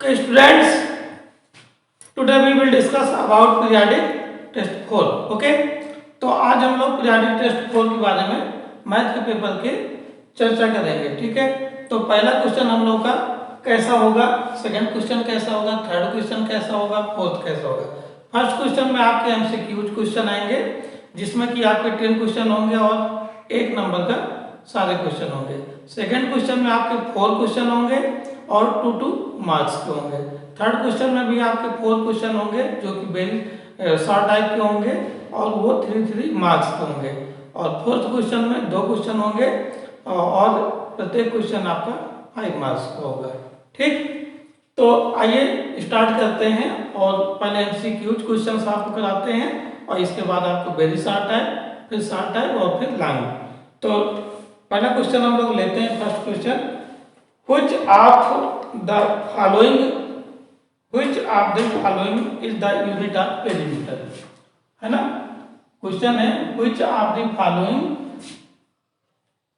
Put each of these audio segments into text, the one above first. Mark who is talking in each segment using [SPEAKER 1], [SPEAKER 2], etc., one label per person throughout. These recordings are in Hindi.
[SPEAKER 1] Students, today we will discuss about periodic test 4. Okay, तो आज हम लोग पीरियाडिक टेस्ट 4 के बारे में मैथ के पेपर के चर्चा करेंगे। ठीक है, तो पहला क्वेश्चन हम लोग का कैसा होगा, सेकंड क्वेश्चन कैसा होगा, थर्ड क्वेश्चन कैसा होगा, फोर्थ कैसा होगा। फर्स्ट क्वेश्चन में आपके एमसीक्यूज क्वेश्चन आएंगे जिसमें कि आपके 10 क्वेश्चन होंगे और 1 नंबर का सारे क्वेश्चन होंगे। सेकंड क्वेश्चन में आपके 4 क्वेश्चन होंगे और 2 मार्क्स के होंगे। थर्ड क्वेश्चन में भी आपके 4 क्वेश्चन होंगे जो कि वेरी शॉर्ट टाइप के होंगे और वो 3 मार्क्स के होंगे। और फोर्थ क्वेश्चन में 2 क्वेश्चन होंगे और प्रत्येक क्वेश्चन आपका 5 मार्क्स का होगा। ठीक, तो आइए स्टार्ट करते हैं और पहले एमसीक्यूज क्वेश्चन आपको कराते हैं और इसके बाद आपको वेरी शॉर्ट टाइप, फिर शॉर्ट टाइप और फिर लॉन्ग। तो पहला क्वेश्चन हम लोग लेते हैं। First question, which of the following is the unit of perimeter, है ना। क्वेश्चन है which of the following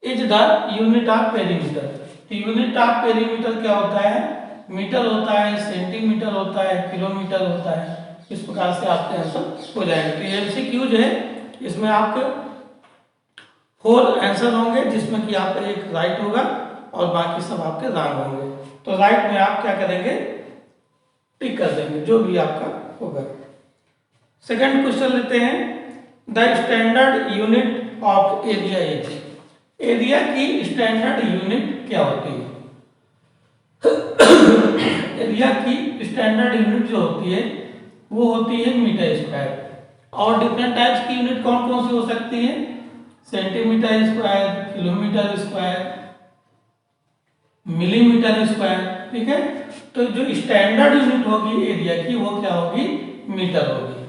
[SPEAKER 1] is the unit of perimeter। तो यूनिट ऑफ पेरीमीटर क्या होता है? मीटर होता है, सेंटीमीटर होता है, किलोमीटर होता है। इस प्रकार से आपके आंसर हो जाएंगे। तो एमसीक्यूज है, इसमें आपके 4 आंसर होंगे जिसमें कि आपका एक राइट होगा और बाकी सब आपके रॉन्ग होंगे। तो राइट में आप क्या करेंगे? टिक कर देंगे जो भी आपका होगा। सेकंड क्वेश्चन लेते हैं, the standard unit of area is. Area की स्टैंडर्ड यूनिट क्या होती है? एरिया की स्टैंडर्ड यूनिट जो होती है वो होती है मीटर स्क्वायर। और डिफरेंट टाइप्स की यूनिट कौन कौन सी हो सकती है? Centimetre square, kilometre square, millimetre square. ठीक है, तो जो स्टैंडर्ड यूनिट होगी एरिया की वो क्या होगी? मीटर होगी।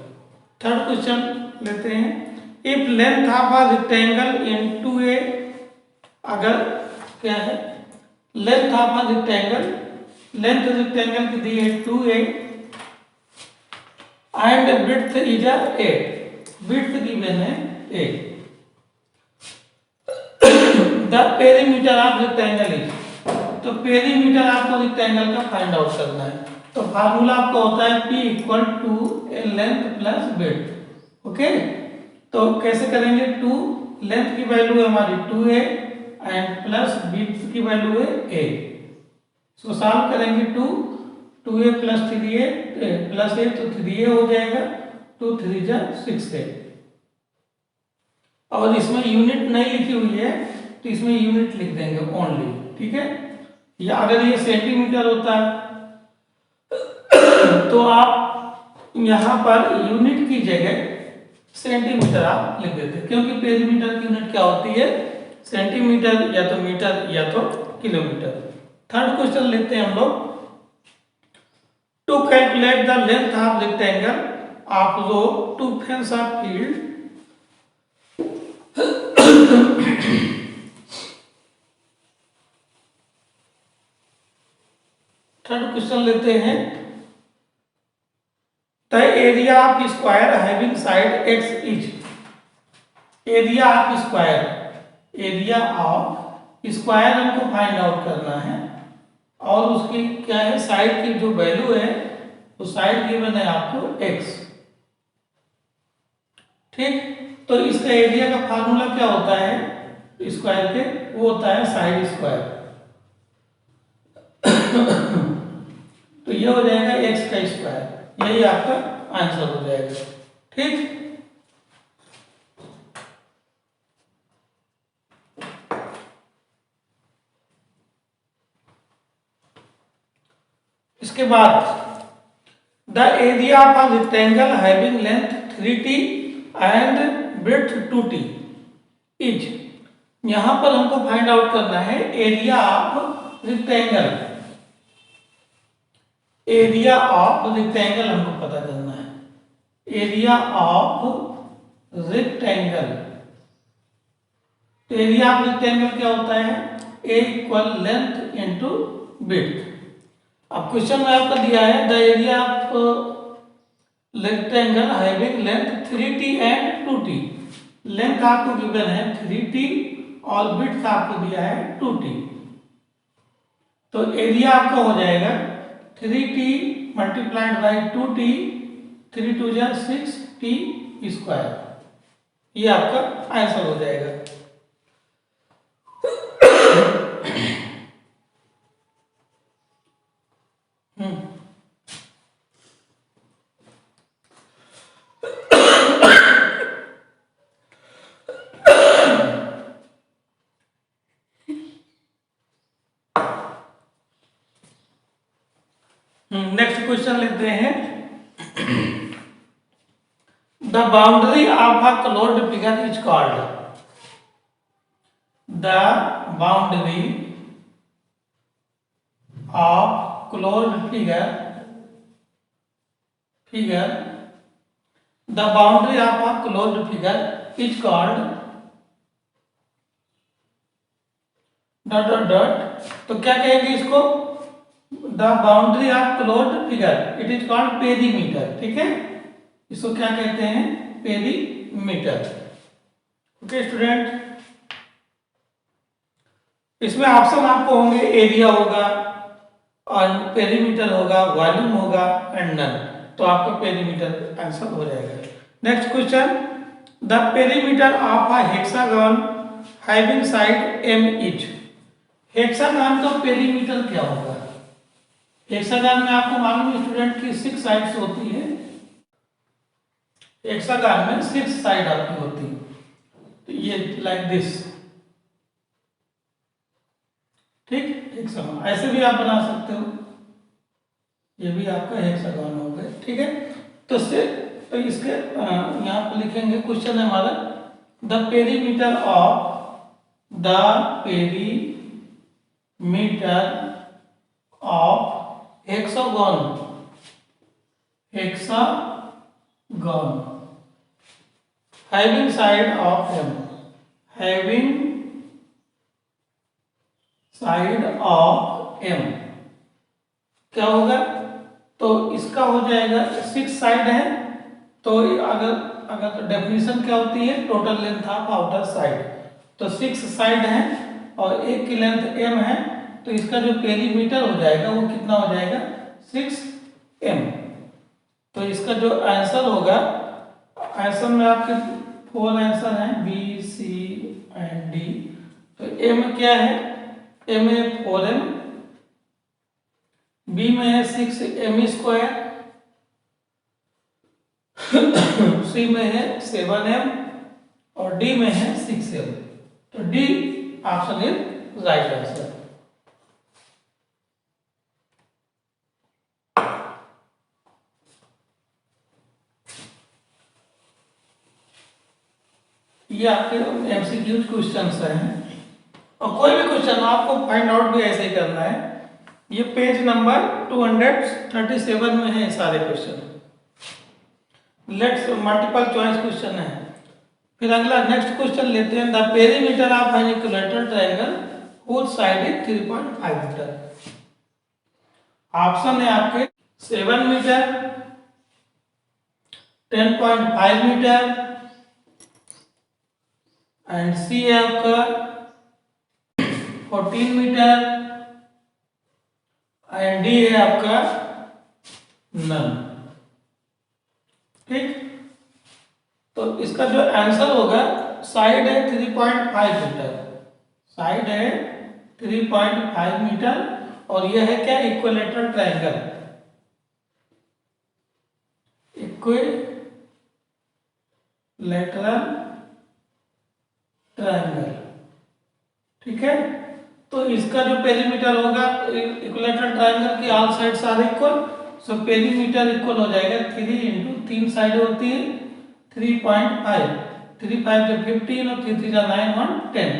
[SPEAKER 1] थर्ड क्वेश्चन लेते हैं, if length of a rectangle into a, अगर क्या है length of a rectangle, length rectangle की दी है 2a and width is 8, width given है 8। The perimeter of rectangle is, तो पेरीमीटर आपको रेक्टेंगल का फाइंड आउट करना है। तो फार्मूला आपका होता है P equal to a length plus width. Okay, तो कैसे करेंगे? 2 लेंथ की वैल्यू है हमारी 2a एंड प्लस विड्थ की वैल्यू है a। सो सॉल्व करेंगे 2a plus 3a plus a, तो 3a हो जाएगा, 2 3 जा 6a। और इसमें यूनिट नहीं लिखी हुई है तो इसमें यूनिट लिख देंगे ओनली। ठीक है, या अगर ये सेंटीमीटर होता तो आप यहाँ पर यूनिट की जगह सेंटीमीटर आप लिख देते, क्योंकि पेरीमीटर की यूनिट क्या होती है? सेंटीमीटर या तो मीटर या तो किलोमीटर। थर्ड क्वेश्चन लेते हैं हम लोग, to calculate the length of rectangle of row to fence of field. Third question लेते हैं, the area of square having side x is. Area of square, area of square हमको फाइंड आउट करना है और उसकी क्या है? साइड की जो वैल्यू है तो साइड गिवन है आपको x। ठीक, तो इसका एरिया का फार्मूला क्या होता है स्क्वायर के? वो होता है साइड स्क्वायर। तो ये हो जाएगा x का स्क्वायर, यही आपका आंसर हो जाएगा। ठीक, इसके बाद the area of a rectangle having length 3t and breadth 2t is. यहां पर हमको फाइंड आउट करना है area of rectangle. Area of rectangle हमको पता करना है, एरिया ऑफ रेक्टेंगल। तो एरिया ऑफ रेक्टेंगल क्या होता है? ए इक्वल लेंथ इंटू विड्थ। अब क्वेश्चन में आपको दिया है the area of rectangle having length 3t and 2t। Length आपको गिवन है 3t और विड्थ आपको दिया है 2t। तो एरिया आपका हो जाएगा 3t मल्टीप्लाइड बाई 2t, 3 2 जा 6t स्क्वायर, ये आपका आंसर हो जाएगा। नेक्स्ट क्वेश्चन लेते हैं। The boundary of a closed figure is called, the boundary of closed figure, the boundary of a closed figure is called dot dot dot. तो क्या कहेंगे इसको, the boundary of closed figure it is called perimeter, ठीक है, इसको क्या कहते हैं, पेरीमीटर। ओके स्टूडेंट, इसमें ऑप्शन आपको होंगे, एरिया होगा और पेरीमीटर होगा, वॉल्यूम होगा एंड नन, तो आपका पेरीमीटर आंसर हो जाएगा। Next question, the perimeter of a hexagon having side m is, hexagon का पेरीमीटर क्या होगा। हेक्सागन में आपको मालूम है स्टूडेंट की 6 साइड्स होती है, हेक्सागन में 6 साइड आपकी होती है, तो ये लाइक दिस, ठीक, हेक्सागन ऐसे भी आप बना सकते हो, ये भी आपका हेक्सागन हो गया, ठीक है। तो इसके यहाँ पर लिखेंगे, क्वेश्चन है हमारा, the perimeter of hexagon having side of m, having side of m क्या होगा, तो इसका हो जाएगा 6 साइड है, तो अगर डेफिनेशन क्या होती है, total length of outer side, तो 6 साइड है और एक की लेंथ m है, तो इसका जो पेरीमीटर हो जाएगा वो कितना हो जाएगा, 6m। तो इसका जो आंसर होगा, आंसर में आपके 4 आंसर हैं, बी सी एंड डी। तो m क्या है, m है 4m, b में है 6m स्क्वायर, c में है 7m और d में है 6m। तो D option is right answer. ये आपके एमसीक्यू क्वेश्चंस हैं, और कोई भी क्वेश्चन आपको फाइंड आउट भी ऐसे ही करना है। ये पेज नंबर 237 में है सारे क्वेश्चन। लेट्स मल्टीपल चॉइस क्वेश्चन है। फिर अगला नेक्स्ट क्वेश्चन लेते हैं, the perimeter of an equilateral triangle which side is 3.5 metre. Option है आपके 7 मीटर, 10.5 मीटर एंड सी है आपका 14 मीटर एंड डी है आपका नन, ठीक। तो इसका जो आंसर होगा, साइड है 3.5 मीटर, साइड है 3.5 मीटर और यह है क्या, इक्विलैटरल ट्रायंगल, इक्विलैटरल ट्रायंगल, ठीक है। तो इसका जो पेरीमीटर होगा, इक्विलैटरल ट्रायंगल की all sides are equal, so perimeter equal हो जाएगा 3 इंटू 3 साइड होती है 3.5, 3 5 जो 15 और 3 3 9 1 10,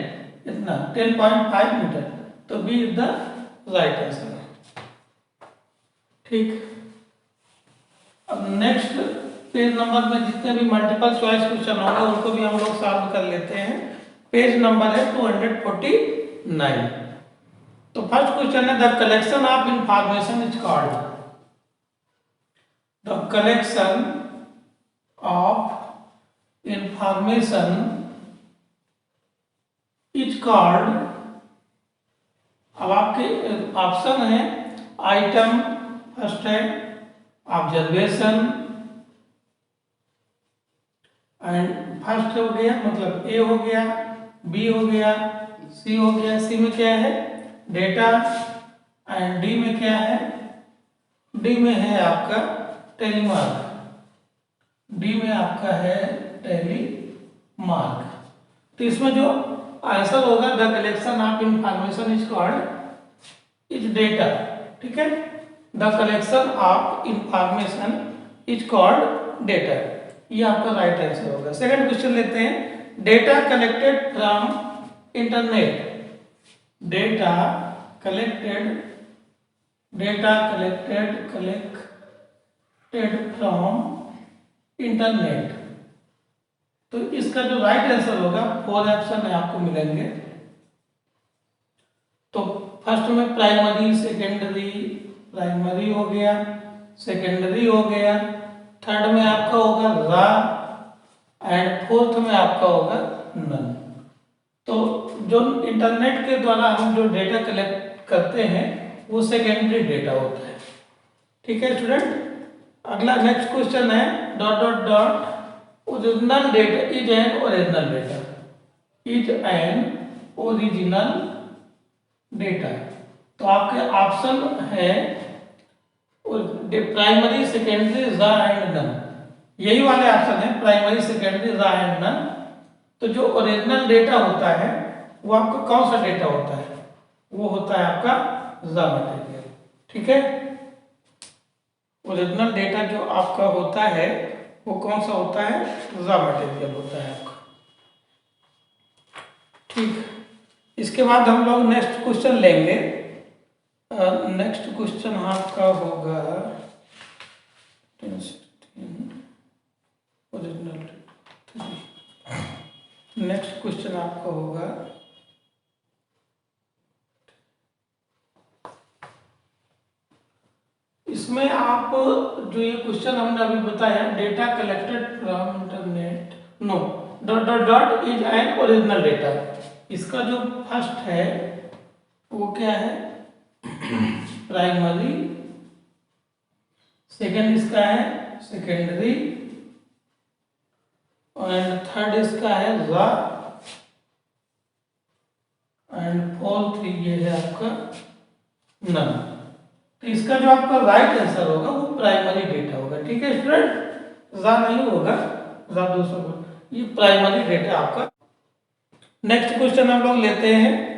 [SPEAKER 1] इतना 10.5 मीटर। तो B is the right answer, ठीक। अब नेक्स्ट पेज नंबर में जितने भी मल्टीपल चॉइस क्वेश्चन होंगे उनको भी हम लोग सॉल्व कर लेते हैं। पेज नंबर है 249। तो फर्स्ट क्वेश्चन है, the collection of information is called, the collection of information is called. अब आपके ऑप्शन है आइटम, फर्स्ट है ऑब्जर्वेशन, एंड फर्स्ट हो गया मतलब ए हो गया, बी हो गया, सी हो गया। सी में क्या है डेटा, एंड डी में क्या है, डी में है आपका टेलीमार्क, डी में आपका है टेलीमार्क। तो इसमें जो आंसर होगा the collection of information is called is data. ठीक है, the collection of information is called data, ये आपका राइट आंसर होगा। सेकंड क्वेश्चन लेते हैं, data collected from internet, data collected from internet. तो इसका जो राइट आंसर होगा 4 ऑप्शन है आपको मिलेंगे। तो फर्स्ट में प्राइमरी, सेकेंडरी, प्राइमरी हो गया, सेकेंडरी हो गया, थर्ड में आपका होगा रा, एंड फोर्थ में आपका होगा नन। तो जो इंटरनेट के द्वारा हम जो डेटा कलेक्ट करते हैं वो सेकेंडरी डेटा होता है। ठीक है स्टूडेंट, अगला नेक्स्ट क्वेश्चन है dot dot dot original data is an original data, is an original data. तो आपके ऑप्शन है प्राइमरी, सेकेंडरी, रा एंड नन, यही वाले ऑप्शन है प्राइमरी, सेकेंडरी, रा एंड नन। तो जो ओरिजिनल डेटा होता है वो आपका कौन सा डेटा होता है, वो होता है आपका रा मटेरियल। ठीक है, ओरिजिनल डेटा जो आपका होता है वो कौन सा होता है, रा मटेरियल होता है आपका। ठीक, इसके बाद हम लोग नेक्स्ट क्वेश्चन लेंगे। नेक्स्ट क्वेश्चन आपका होगा ओरिजिनल, नेक्स्ट क्वेश्चन आपका होगा इसमें आप जो ये क्वेश्चन हमने अभी बताया data collected from internet, no dot dot dot is an original data, इसका जो फर्स्ट है वो क्या है प्राइमरी, सेकेंड इसका है सेकेंडरी, एंड थर्ड इसका है रा, एंड फोर्थ ये है आपका नन। तो इसका जो आपका राइट आंसर होगा वो प्राइमरी डेटा होगा। ठीक है स्टूडेंट, रा नहीं होगा, रा दूसरा, ये प्राइमरी डेटा आपका। नेक्स्ट क्वेश्चन हम लोग लेते हैं,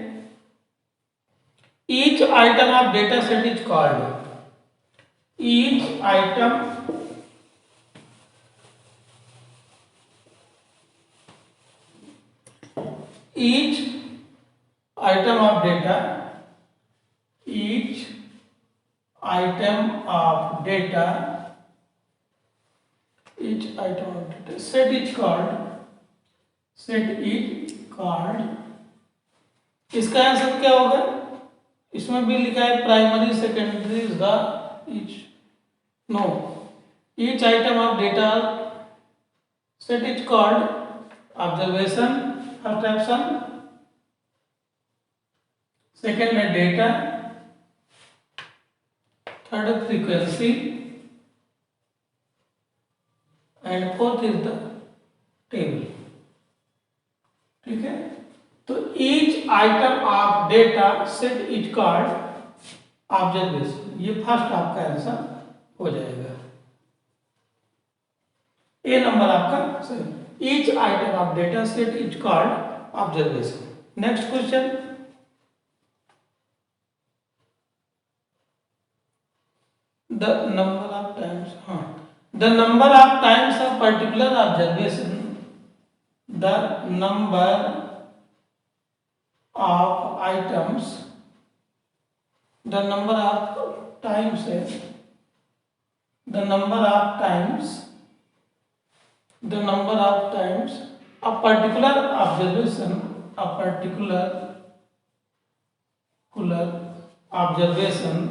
[SPEAKER 1] each item of data set is called, each item each item of data, each item of data, each item of data set is called, set is called, इसका आंसर क्या होगा, इसमें भी लिखा है प्राइमरी, सेकेंडरी, रा, each, no, each item of data set is called observation, first option, second है data, third frequency, and fourth is the table. ठीक है, तो each item of data set is called observation, ये फर्स्ट आपका आंसर हो जाएगा, ए नंबर आपका सही। Each item of data set is called observation. Next question. The number of times, the number of times of particular observation, the number of items, the number of times, the number of times, the number of times a particular observation, a particular observation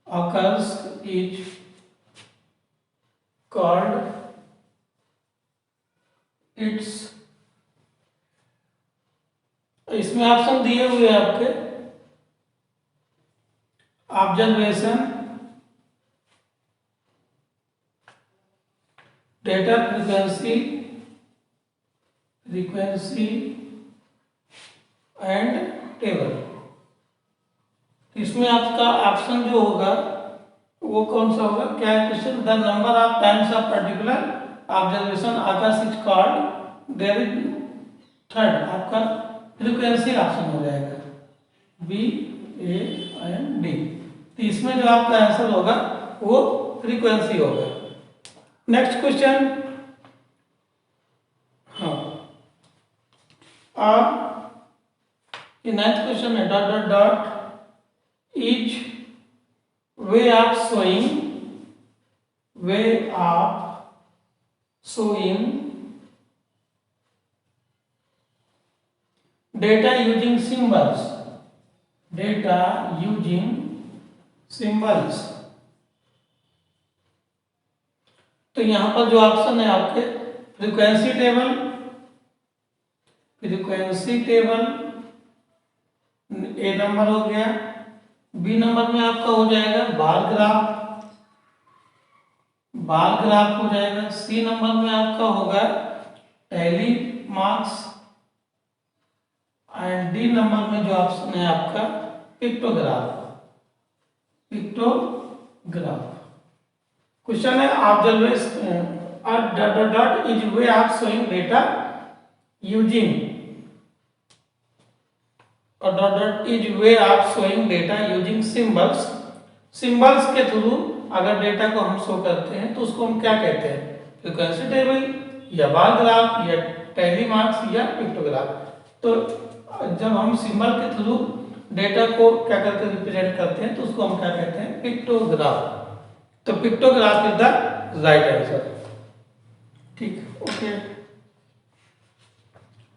[SPEAKER 1] occurs is called its इसमें ऑप्शन दिए हुए हैं आपके observation, data frequency and table. इसमें आपका ऑप्शन जो होगा वो कौन सा होगा, क्या है question, the number of times of particular observation आकाश is called, there is third आपका फ्रीक्वेंसी ऑप्शन हो जाएगा बी ए एंड डी। तो इसमें जो आपका आंसर होगा वो फ्रीक्वेंसी होगा। नेक्स्ट क्वेश्चन, हाँ ये नाइन्थ क्वेश्चन है, dot dot dot etch way of showing data using symbols। तो यहां पर जो ऑप्शन है आपके फ्रीक्वेंसी टेबल ए नंबर हो गया, बी नंबर में आपका हो जाएगा बार ग्राफ हो जाएगा, सी नंबर में आपका होगा tally marks and D number में जो ऑप्शन है आपका पिक्टोग्राफ। क्वेश्चन है observation dot is way of showing data using symbols के थ्रू अगर डेटा को हम शो करते हैं तो उसको हम क्या कहते हैं, फ्रीक्वेंसी टेबल या बार ग्राफ या टैली मार्क्स या पिक्टोग्राफ। तो जब हम सिंबल के थ्रू डेटा को क्या करते हैं, रिप्रेजेंट करते हैं, तो उसको हम क्या कहते हैं, पिक्टोग्राफ। तो pictograph is the right answer. ठीक, ओके,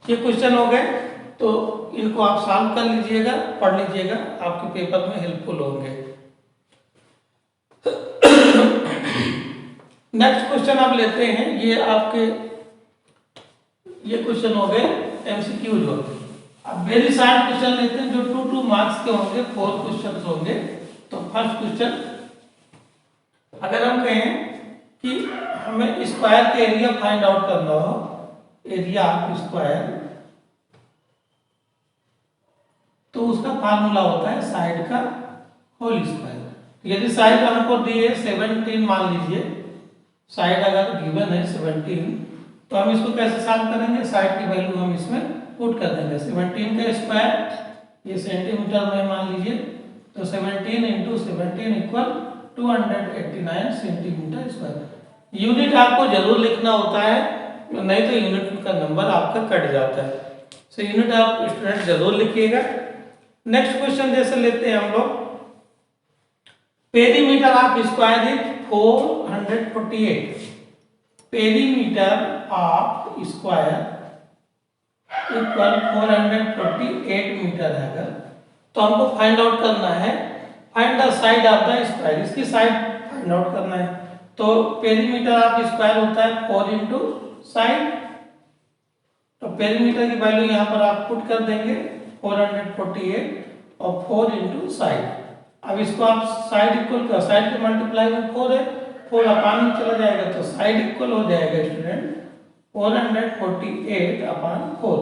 [SPEAKER 1] ये क्वेश्चन हो गए, तो इनको आप सॉल्व कर लीजिएगा, पढ़ लीजिएगा, आपके पेपर में हेल्पफुल होंगे। नेक्स्ट क्वेश्चन आप लेते हैं, ये आपके ये क्वेश्चन हो गए एमसीक्यूज हो गए। अब वेरी शार्ट क्वेश्चन लेते हैं जो 2 मार्क्स के होंगे, 4 क्वेश्चन होंगे। तो फर्स्ट क्वेश्चन, अगर हम कहें कि हमें स्क्वायर का एरिया फाइंड आउट करना हो, एरिया ऑफ स्क्वायर, तो उसका फार्मूला होता है साइड का होल स्क्वायर। यदि साइड हमको दिए 17 मान लीजिए, साइड अगर गिवन है 17, तो हम इसको कैसे सॉल्व करेंगे, साइड की वैल्यू हम इसमें पुट कर देंगे। 17 का स्क्वायर ये सेंटीमीटर में मान लीजिए, तो 17 × 17 = 289 सेंटीमीटर स्क्वायर। यूनिट आपको जरूर लिखना होता है, नहीं तो यूनिट का नंबर आपका कट जाता है। सो यूनिट आप स्टूडेंट जरूर लिखिएगा। नेक्स्ट क्वेश्चन जैसे लेते हैं हम लोग, perimeter of square is 448। Perimeter of square equal 448 metre है। अगर तो हमको फाइंड आउट करना है, find the side of the square, इसकी साइड फाइंड आउट करना है। तो पेरीमीटर ऑफ स्क्वायर होता है 4 × साइड, तो पेरीमीटर की वैल्यू यहाँ पर आप पुट कर देंगे 448 और 4 × साइड। अब इसको आप साइड इक्वल कर, साइड के मल्टीप्लाई में 4 है, 4 अपान में चला जाएगा, तो साइड इक्वल हो जाएगा स्टूडेंट 448/4।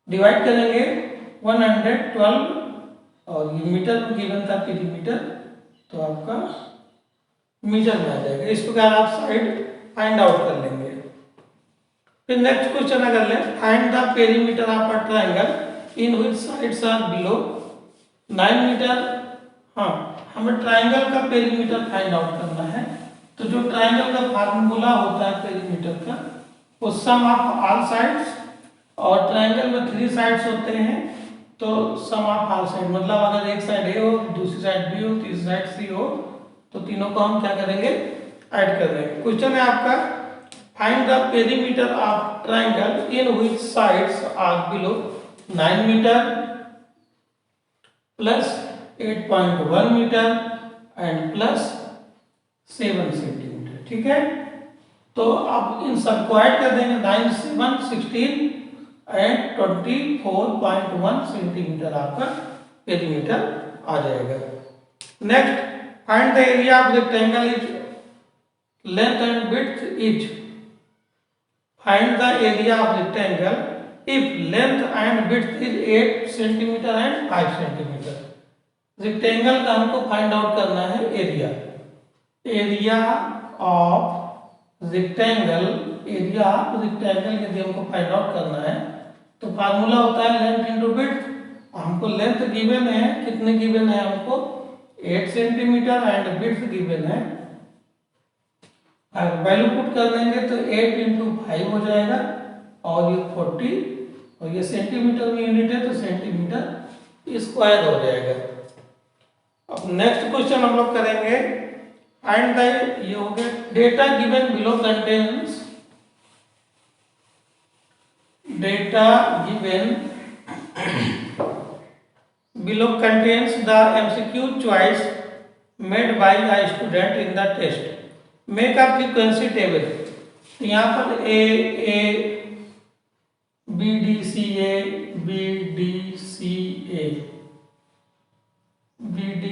[SPEAKER 1] डिवाइड करेंगे 112 और ये मीटर में गिवन था पेरीमीटर, तो आपका मीटर में आ जाएगा। इस प्रकार आप साइड फाइंड आउट कर लेंगे। फिर नेक्स्ट क्वेश्चन अगर लें, find the perimeter of a triangle in which sides are below 9 metre. हाँ, हमें ट्रायंगल का पेरीमीटर फाइंड आउट करना है। तो जो ट्रायंगल का फार्मूला होता है पेरीमीटर का, वो सम ऑफ ऑल साइड्स, और ट्रायंगल में 3 साइड्स होते हैं, तो सम ऑफ ऑल साइड मतलब अगर एक साइड ए हो, दूसरी साइड बी हो, तीसरी साइड सी हो, तो तीनों को हम क्या करेंगे, ऐड कर देंगे। क्वेश्चन है आपका, find the perimeter of triangle in which sides are below 9 metre plus 8.1 metre and plus 7 centimetre. ठीक है, तो आप इन सबको ऐड कर देंगे, 9 7 16, एंड 24.1 सेंटीमीटर आपका पेरीमीटर आ जाएगा। Next, find the area of rectangle is length and width is. Find the area of rectangle if length and width is 8 centimetre and 5 centimetre. Rectangle का हमको फाइंड आउट करना है area. Area of rectangle, area of rectangle यदि हमको फाइंड आउट करना है तो फार्मूला होता है लेंथ इंटू विड्थ। हमको लेंथ गिवन है, कितने गिवन है हमको 8 सेंटीमीटर एंड विड्थ गिवन है, अगर वैल्यू पुट कर देंगे तो 8 इंटू 5 हो जाएगा और ये 40 और ये सेंटीमीटर में यूनिट है तो सेंटीमीटर स्क्वायर हो जाएगा। अब नेक्स्ट क्वेश्चन हम लोग करेंगे फाइंड द, ये हो गया data given below contains, data given below contains the MCQ choice made by a student in the test. Make a frequency table. यहाँ पर A B D C A B D C A B D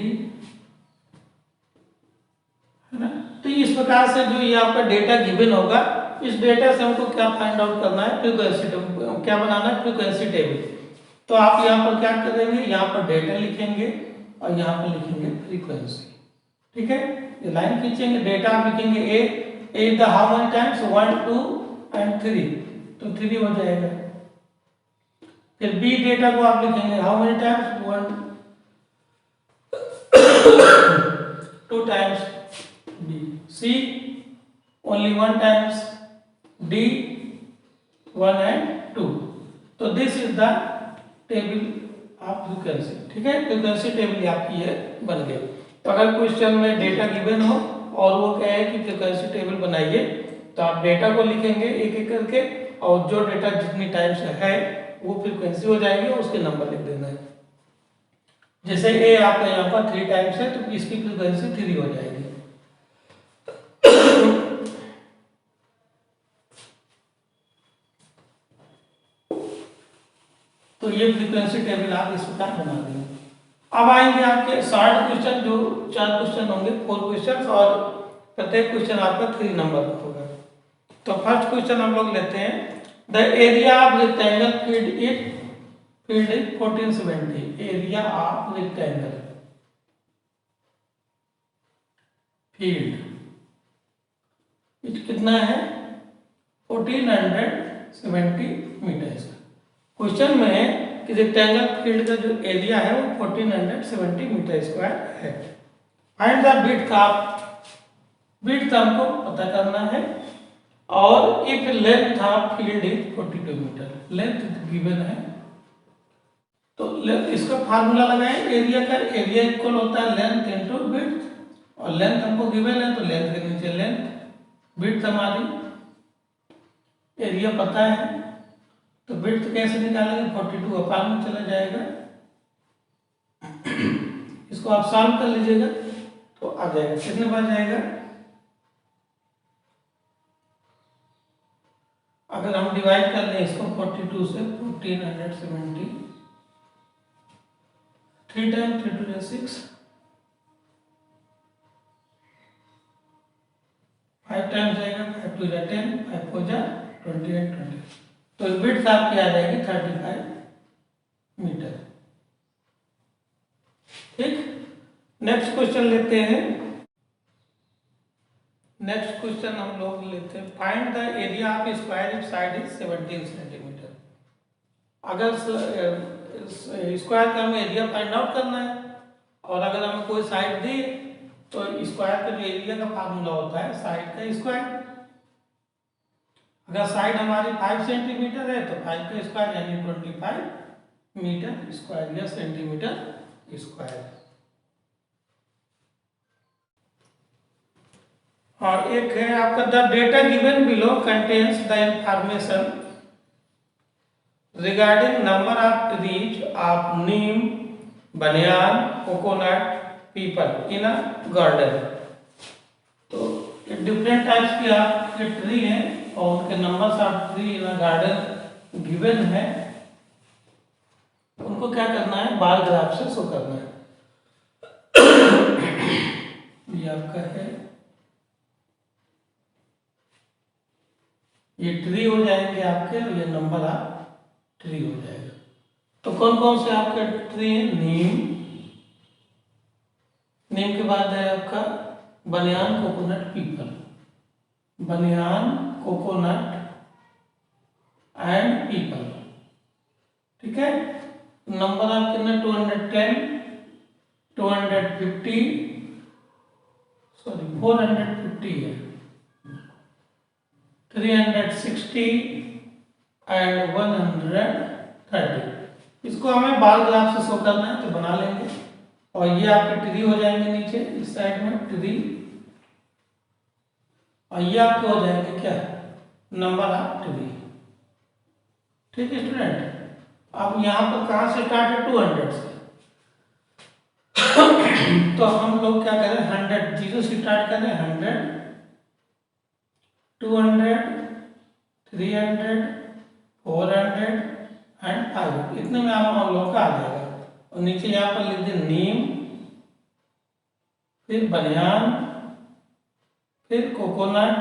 [SPEAKER 1] है ना। तो इस प्रकार से जो ये आपका डेटा गिवन होगा, इस डेटा से हमको क्या फाइंड आउट करना है, फ्रीक्वेंसी टेबल क्या बनाना है, फ्रीक्वेंसी टेबल। तो आप यहाँ पर क्या करेंगे, यहाँ पर डेटा लिखेंगे और यहाँ पर लिखेंगे फ्रीक्वेंसी। ठीक है, ये लाइन खींचेंगे, डेटा आप लिखेंगे a the how many times 1 2 and 3 तो 3 हो जाएगा। फिर बी डेटा को आप लिखेंगे how many times 1 2 times B, C only 1 times, D 1 and 2। तो this is the table of frequency. ठीक है, फ्रीक्वेंसी टेबल आपकी ये बन गई। तो अगर क्वेश्चन में डेटा गिवन हो और वो कहे कि फ्रीक्वेंसी टेबल बनाइए तो आप डेटा को लिखेंगे एक एक करके और जो डेटा जितनी टाइम्स है वो फ्रीक्वेंसी हो जाएगी और उसके नंबर लिख देना है। जैसे ए आपका यहाँ पर 3 टाइम्स है तो इसकी फ्रीक्वेंसी 3 हो जाएगी। तो ये फ्रीक्वेंसी टेबल आप इस प्रकार बना देंगे। अब आएंगे आपके शॉर्ट क्वेश्चन, जो 4 क्वेश्चन होंगे, 4 क्वेश्चन और प्रत्येक क्वेश्चन आपका 3 नंबर का होगा। तो फर्स्ट क्वेश्चन हम लोग लेते हैं, the area of rectangle field is 1470। Area of rectangle field कितना है 1470 मीटर। क्वेश्चन में है कि रेक्टेंगल फील्ड का जो एरिया है वो 1470 मीटर स्क्वायर है। Find the width of, width हमको पता करना है, और if length of field is 42 metre, length given है तो इसका फार्मूला लगाएं। एरिया का एरिया इक्वल होता है लेंथ इनटू विड्थ, और लेंथ हमको गिवन है तो लेंथ के नीचे लेंथ, विड्थ हमारी, एरिया पता है तो विड्थ कैसे निकालेंगे, 42 अपान में चला जाएगा। इसको आप सॉल्व कर लीजिएगा तो आ जाएगा, कितने बार जाएगा, अगर हम डिवाइड कर लें इसको 42 से 1470, 3 टाइम 3 2 6, 5 टाइम्स जाएगा, 5 2 10, 5 4 28 20। तो विड्थ आपकी आ जाएगी 35 मीटर। ठीक, नेक्स्ट क्वेश्चन लेते हैं। नेक्स्ट क्वेश्चन हम लोग लेते हैं, find the area of square if side is 17 centimetre. अगर स्क्वायर का हमें एरिया फाइंड आउट करना है और अगर हमें कोई साइड दी तो स्क्वायर का जो एरिया का फार्मूला होता है साइड का स्क्वायर। अगर साइड हमारी 5 सेंटीमीटर है तो 5 का स्क्वायर यानी 25 मीटर स्क्वायर या सेंटीमीटर स्क्वायर। और एक है आपका the data given below contains the information regarding number of trees of neem, banyan, coconut, peepal in a garden. तो डिफरेंट टाइप्स की आपके ट्री हैं और उनके numbers of tree in a garden given है उनको क्या करना है, बार ग्राफ से शो करना है। ये आपका है, ये ट्री हो जाएंगे आपके, और ये नंबर आप ट्री हो जाएगा। तो कौन कौन से आपके ट्री है, नीम, नीम के बाद है आपका बनियान, कोकोनट, पीपल, बनियान, कोकोनट एंड पीपल। ठीक है, नंबर आप कितना 210, 250, सॉरी 450 है, 360 एंड 130। इसको हमें बार ग्राफ से शो करना है तो बना लेंगे, और ये आपके ट्री हो जाएंगे नीचे इस साइड में ट्री, और ये आपके हो जाएंगे क्या, नंबर ऑफ ट्री। ठीक है स्टूडेंट, अब यहाँ पर कहाँ से स्टार्ट है, 200 से। तो हम लोग क्या करें, 100 जीरो से स्टार्ट करें, 100, 200, 300, 400 एंड 500, इतने में आप हम लोग का आ जाएगा। और नीचे यहाँ पर लिख दें नीम, फिर बनियान, फिर कोकोनट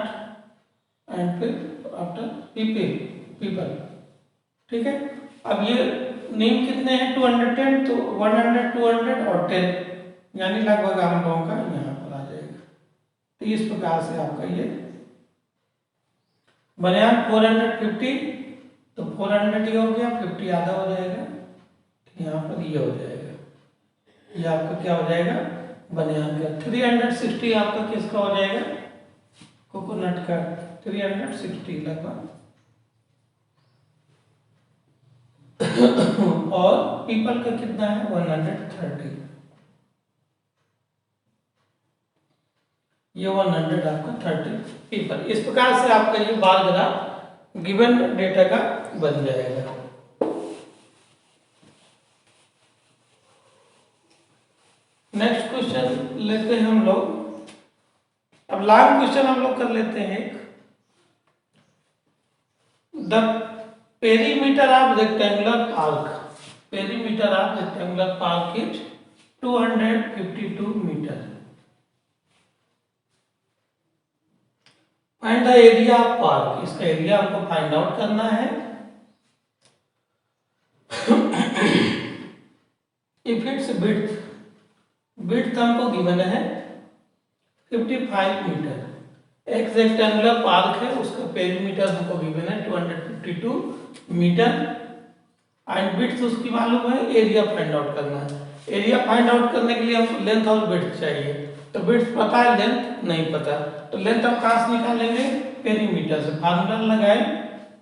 [SPEAKER 1] एंड फिर आफ्टर पीपल। ठीक है, अब ये नीम कितने हैं, 210, तो 100, 200 और 10, यानी लगभग हम लोगों का यहाँ पर आ जाएगा। तो इस प्रकार से आपका ये बनियान 450, तो 400 ये हो गया, 50 आधा हो जाएगा, तो यहाँ पर ये हो जाएगा, ये आपका क्या हो जाएगा, बनियान का। 360 आपका किसका हो जाएगा, कोकोनट का, 360 लगभग। और पीपल का कितना है, 130, ये 100 आपका 30 पीपल। इस प्रकार से आपका ये बार ग्राफ गिवन डेटा का बन जाएगा। नेक्स्ट क्वेश्चन लेते हैं हम लोग, अब लॉन्ग क्वेश्चन हम लोग कर लेते हैं। The perimeter of rectangular park, perimeter of rectangular park is 252 metre. Find the area of park, इसका एरिया हमको फाइंड आउट करना है। इफ इट्स विड्थ, विड्थ हमको गिवन है 55 मीटर। एक रेक्टेंगुलर पार्क है, उसका पेरीमीटर हमको गिवन है 252 मीटर, एंड विड्थ उसकी मालूम है, एरिया फाइंड आउट करना है। एरिया फाइंड आउट करने के लिए हमको लेंथ और विड्थ चाहिए, तो विड्थ पता है, लेंथ नहीं पता, तो लेंथ हम कहाँ से निकालेंगे, पेरीमीटर से। फार्मूला लगाए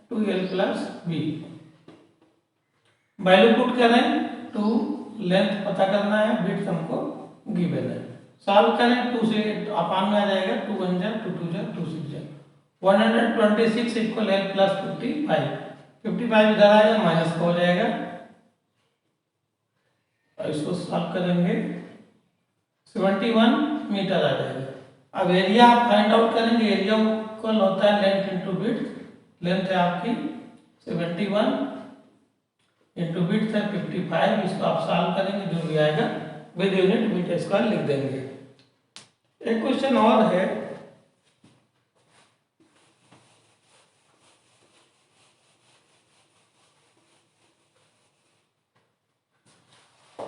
[SPEAKER 1] 2l + b, वैल्यू पुट करें 2, लेंथ पता करना है, विड्थ हमको गिवन है, सॉल्व करें 2 से अपान में आ जाएगा, 2 1 जा 2 2 जा 2 6 जा 126 इक्वल l + 55, 55 इधर आएगा, माइनस का हो जाएगा, और इसको सॉल्व करेंगे 71 मीटर आ जाएगा। अब एरिया आप फाइंड आउट करेंगे, एरिया इक्वल होता है लेंथ इंटू विड्थ, लेंथ है आपकी 71 इंटू विड्थ है 55, इसको आप सॉल्व करेंगे, जो भी आएगा विद यूनिट मीटर स्क्वायर लिख देंगे। एक क्वेश्चन और है,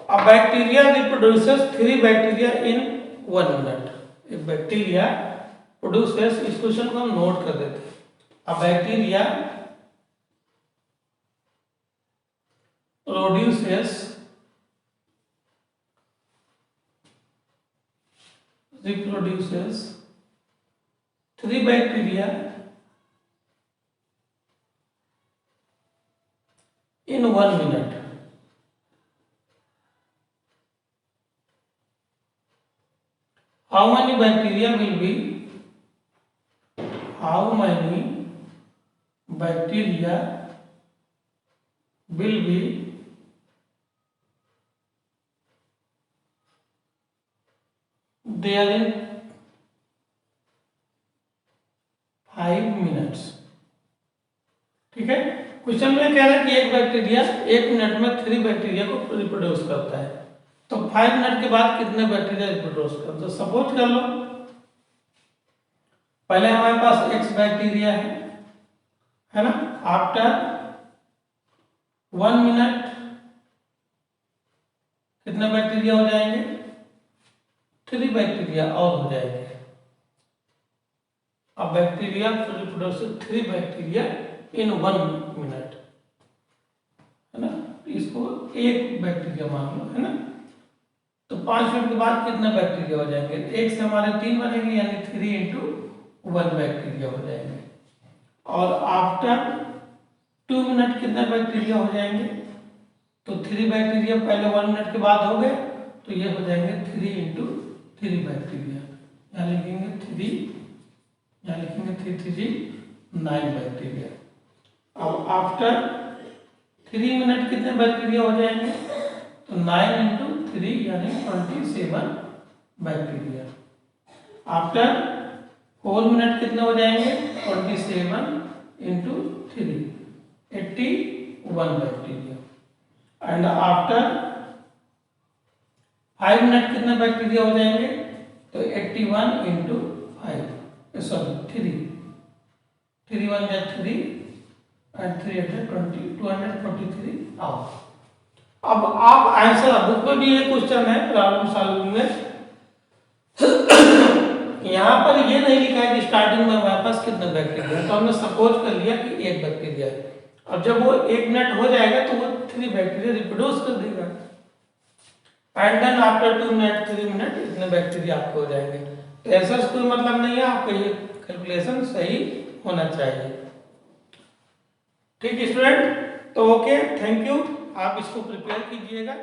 [SPEAKER 1] a bacteria reproduces 3 bacteria in 1 minute। एक बैक्टीरिया प्रोड्यूसेस, इस क्वेश्चन को हम नोट कर देते हैं। a bacteria reproduces 3 bacteria in 1 minute। How many bacteria will be there in 5 minutes। ठीक है, क्वेश्चन में कह रहा है कि एक बैक्टीरिया 1 मिनट में 3 बैक्टीरिया को रिप्रोड्यूस करता है, तो 5 मिनट के बाद कितने बैक्टीरिया रिप्रोड्यूस करते हैं। तो सपोज कर लो पहले हमारे पास X बैक्टीरिया है ना। आफ्टर 1 मिनट कितने बैक्टीरिया हो जाएंगे, 3 बैक्टीरिया और हो जाएंगे। अब बैक्टीरिया रिप्रोड्यूस 3 बैक्टीरिया इन 1 मिनट, है ना। इसको 1 बैक्टीरिया मान लो, है ना। तो 5 मिनट के बाद कितने बैक्टीरिया हो जाएंगे, 1 से हमारे 3 बनेंगे, यानी 3 × 1 बैक्टीरिया हो जाएंगे। और आफ्टर 2 मिनट कितने बैक्टीरिया हो जाएंगे, तो 3 बैक्टीरिया पहले 1 मिनट के बाद हो गए, तो ये हो जाएंगे 3 × 3 बैक्टीरिया। यहाँ लिखेंगे 3, यहाँ लिखेंगे 3 9 बैक्टीरिया। अब आफ्टर 3 मिनट कितने बैक्टीरिया हो जाएंगे, तो 9 × 3 यानी 27 बैक्टीरिया। आफ्टर 4 मिनट कितने हो जाएंगे, 27 × 3 81 बैक्टीरिया। एंड आफ्टर 5 मिनट कितने बैक्टीरिया हो जाएंगे, तो 81 × 5 सॉरी 3 1 या 3 एंड 3 20 243 आवर। अब आप आंसर बुक में भी ये क्वेश्चन है प्रॉब्लम सॉल्विंग में, यहाँ पर ये नहीं लिखा है कि स्टार्टिंग में हमारे पास कितने बैक्टीरिया है, तो हमने सपोज कर लिया कि 1 बैक्टीरिया है। अब जब वो 1 मिनट हो जाएगा तो वो 3 बैक्टीरिया रिप्रोड्यूस कर देगा, and then after 2 minute 3 minute इतने बैक्टीरिया आपके हो जाएंगे। तो ऐसा कोई मतलब नहीं है, आपका ये कैलकुलेशन सही होना चाहिए। ठीक स्टूडेंट, तो ओके, थैंक यू, आप इसको प्रिपेयर कीजिएगा।